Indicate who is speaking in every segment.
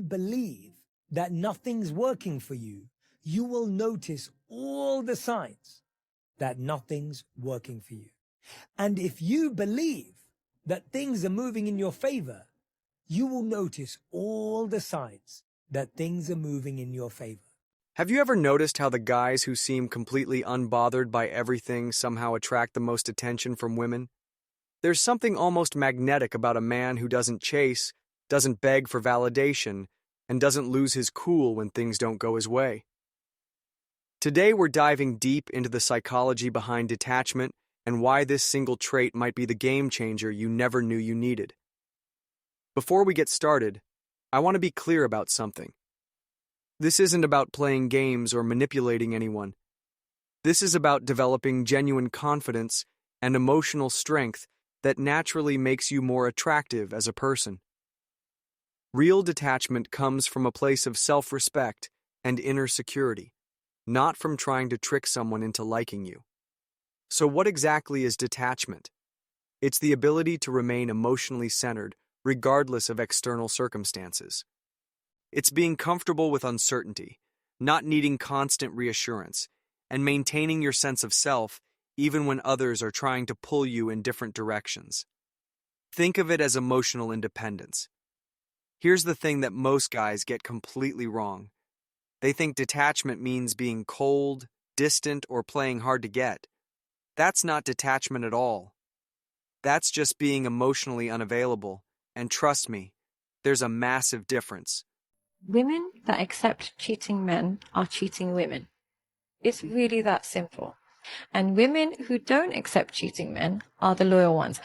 Speaker 1: believe that nothing's working for you, you will notice all the signs that nothing's working for you. And if you believe that things are moving in your favor, you will notice all the signs that things are moving in your favor.
Speaker 2: Have you ever noticed how the guys who seem completely unbothered by everything somehow attract the most attention from women? There's something almost magnetic about a man who doesn't chase, doesn't beg for validation, and doesn't lose his cool when things don't go his way. Today we're diving deep into the psychology behind detachment and why this single trait might be the game changer you never knew you needed. Before we get started, I want to be clear about something. This isn't about playing games or manipulating anyone. This is about developing genuine confidence and emotional strength that naturally makes you more attractive as a person. Real detachment comes from a place of self-respect and inner security, not from trying to trick someone into liking you. So what exactly is detachment? It's the ability to remain emotionally centered regardless of external circumstances. It's being comfortable with uncertainty, not needing constant reassurance, and maintaining your sense of self even when others are trying to pull you in different directions. Think of it as emotional independence. Here's the thing that most guys get completely wrong. They think detachment means being cold, distant, or playing hard to get. That's not detachment at all. That's just being emotionally unavailable. And trust me, there's a massive difference.
Speaker 3: Women that accept cheating men are cheating women. It's really that simple. And women who don't accept cheating men are the loyal ones.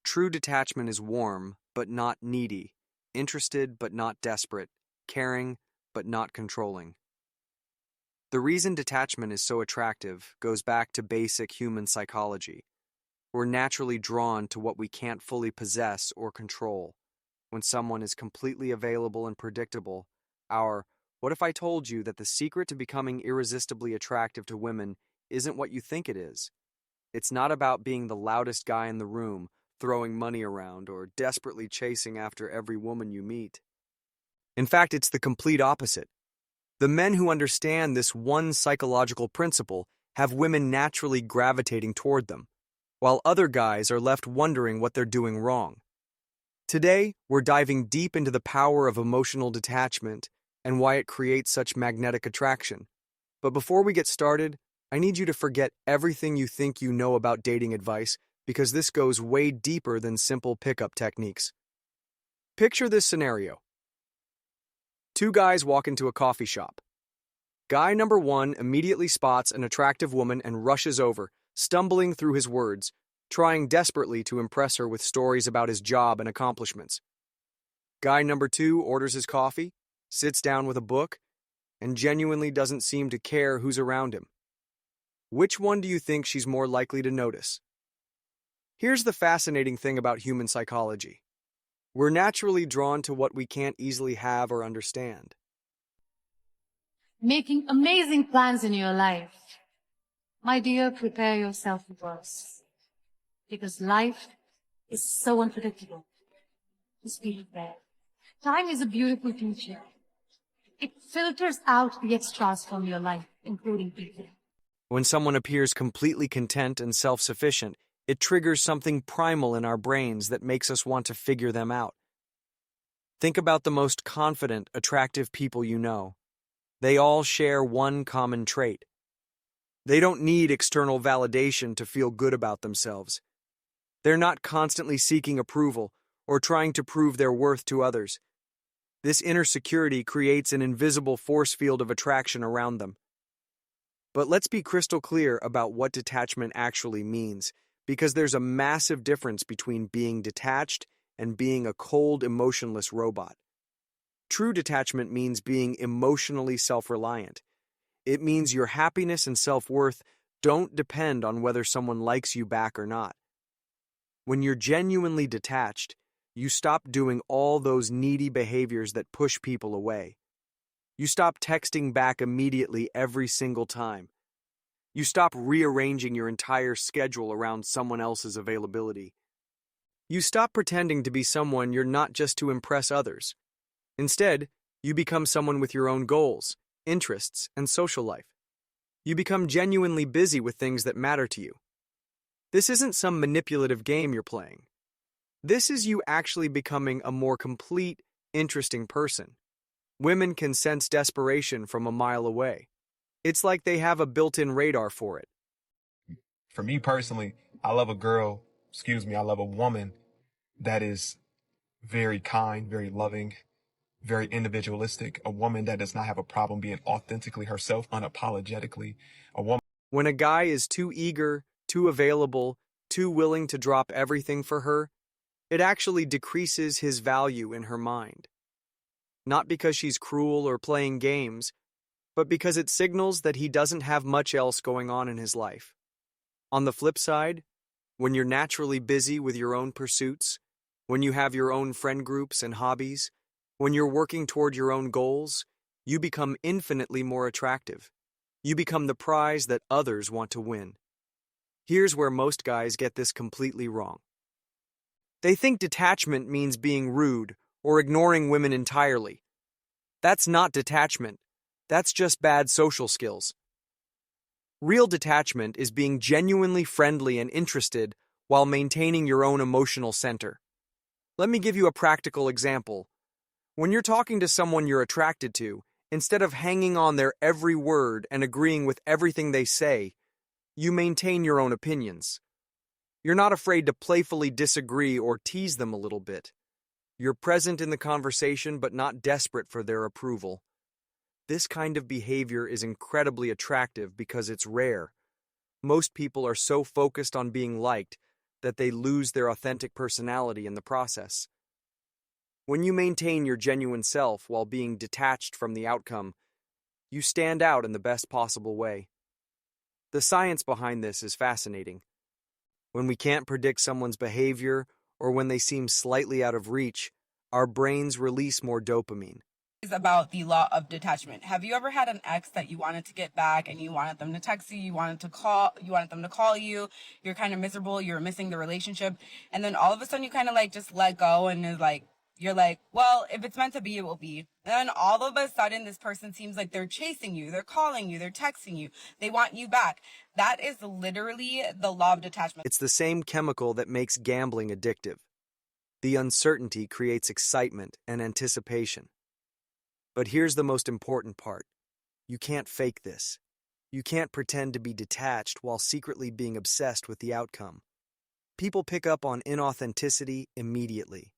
Speaker 2: True detachment is warm, but not needy, interested, but not desperate, caring, but not controlling. The reason detachment is so attractive goes back to basic human psychology. We're naturally drawn to what we can't fully possess or control. When someone is completely available and predictable, what if I told you that the secret to becoming irresistibly attractive to women isn't what you think it is? It's not about being the loudest guy in the room, throwing money around, or desperately chasing after every woman you meet. In fact, it's the complete opposite. The men who understand this one psychological principle have women naturally gravitating toward them, while other guys are left wondering what they're doing wrong. Today, we're diving deep into the power of emotional detachment and why it creates such magnetic attraction. But before we get started, I need you to forget everything you think you know about dating advice, because this goes way deeper than simple pickup techniques. Picture this scenario. Two guys walk into a coffee shop. Guy number one immediately spots an attractive woman and rushes over, stumbling through his words, trying desperately to impress her with stories about his job and accomplishments. Guy number two orders his coffee, sits down with a book, and genuinely doesn't seem to care who's around him. Which one do you think she's more likely to notice? Here's the fascinating thing about human psychology. We're naturally drawn to what we can't easily have or understand.
Speaker 4: Making amazing plans in your life. My dear, prepare yourself for worse. Because life is so unpredictable. Just be prepared. Time is a beautiful teacher. It filters out the extras from your life, including people.
Speaker 2: When someone appears completely content and self-sufficient, it triggers something primal in our brains that makes us want to figure them out. Think about the most confident, attractive people you know. They all share one common trait. They don't need external validation to feel good about themselves. They're not constantly seeking approval or trying to prove their worth to others. This inner security creates an invisible force field of attraction around them. But let's be crystal clear about what detachment actually means, because there's a massive difference between being detached and being a cold, emotionless robot. True detachment means being emotionally self-reliant. It means your happiness and self-worth don't depend on whether someone likes you back or not. When you're genuinely detached, you stop doing all those needy behaviors that push people away. You stop texting back immediately every single time. You stop rearranging your entire schedule around someone else's availability. You stop pretending to be someone you're not just to impress others. Instead, You become someone with your own goals, interests, and social life. You become genuinely busy with things that matter to you. This isn't some manipulative game you're playing. This is you actually becoming a more complete, interesting person. Women can sense desperation from a mile away. It's like they have a built-in radar for it.
Speaker 5: For me personally, I love I love a woman that is very kind, very loving, very individualistic, a woman that does not have a problem being authentically herself, unapologetically, a woman.
Speaker 2: When a guy is too eager, too available, too willing to drop everything for her, it actually decreases his value in her mind. Not because she's cruel or playing games, but because it signals that he doesn't have much else going on in his life. On the flip side, when you're naturally busy with your own pursuits, when you have your own friend groups and hobbies, when you're working toward your own goals, you become infinitely more attractive. You become the prize that others want to win. Here's where most guys get this completely wrong. They think detachment means being rude or ignoring women entirely. That's not detachment. That's just bad social skills. Real detachment is being genuinely friendly and interested while maintaining your own emotional center. Let me give you a practical example. When you're talking to someone you're attracted to, instead of hanging on their every word and agreeing with everything they say, you maintain your own opinions. You're not afraid to playfully disagree or tease them a little bit. You're present in the conversation but not desperate for their approval. This kind of behavior is incredibly attractive because it's rare. Most people are so focused on being liked that they lose their authentic personality in the process. When you maintain your genuine self while being detached from the outcome, you stand out in the best possible way. The science behind this is fascinating. When we can't predict someone's behavior or when they seem slightly out of reach, our brains release more dopamine.
Speaker 6: Is about the law of detachment. Have you ever had an ex that you wanted to get back and you wanted them to text you, you wanted them to call you, you're kind of miserable, you're missing the relationship, and then all of a sudden you kind of like just let go and is like, you're like, well, if it's meant to be, it will be. And then all of a sudden this person seems like they're chasing you, they're calling you, they're texting you, they want you back. That is literally the law of detachment.
Speaker 2: It's the same chemical that makes gambling addictive. The uncertainty creates excitement and anticipation. But here's the most important part. You can't fake this. You can't pretend to be detached while secretly being obsessed with the outcome. People pick up on inauthenticity immediately.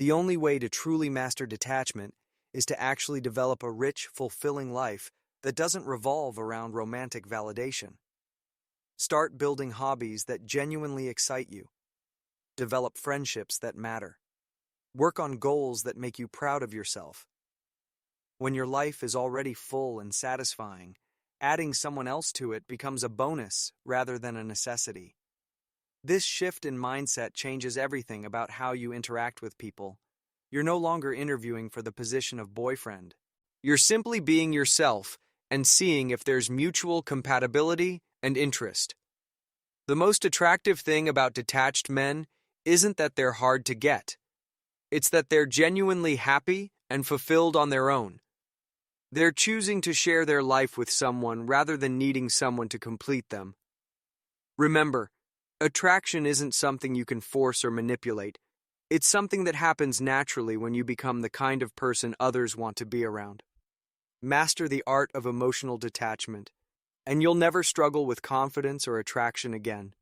Speaker 2: The only way to truly master detachment is to actually develop a rich, fulfilling life that doesn't revolve around romantic validation. Start building hobbies that genuinely excite you. Develop friendships that matter. Work on goals that make you proud of yourself. When your life is already full and satisfying, adding someone else to it becomes a bonus rather than a necessity. This shift in mindset changes everything about how you interact with people. You're no longer interviewing for the position of boyfriend. You're simply being yourself and seeing if there's mutual compatibility and interest. The most attractive thing about detached men isn't that they're hard to get. It's that they're genuinely happy and fulfilled on their own. They're choosing to share their life with someone rather than needing someone to complete them. Remember, attraction isn't something you can force or manipulate. It's something that happens naturally when you become the kind of person others want to be around. Master the art of emotional detachment, and you'll never struggle with confidence or attraction again.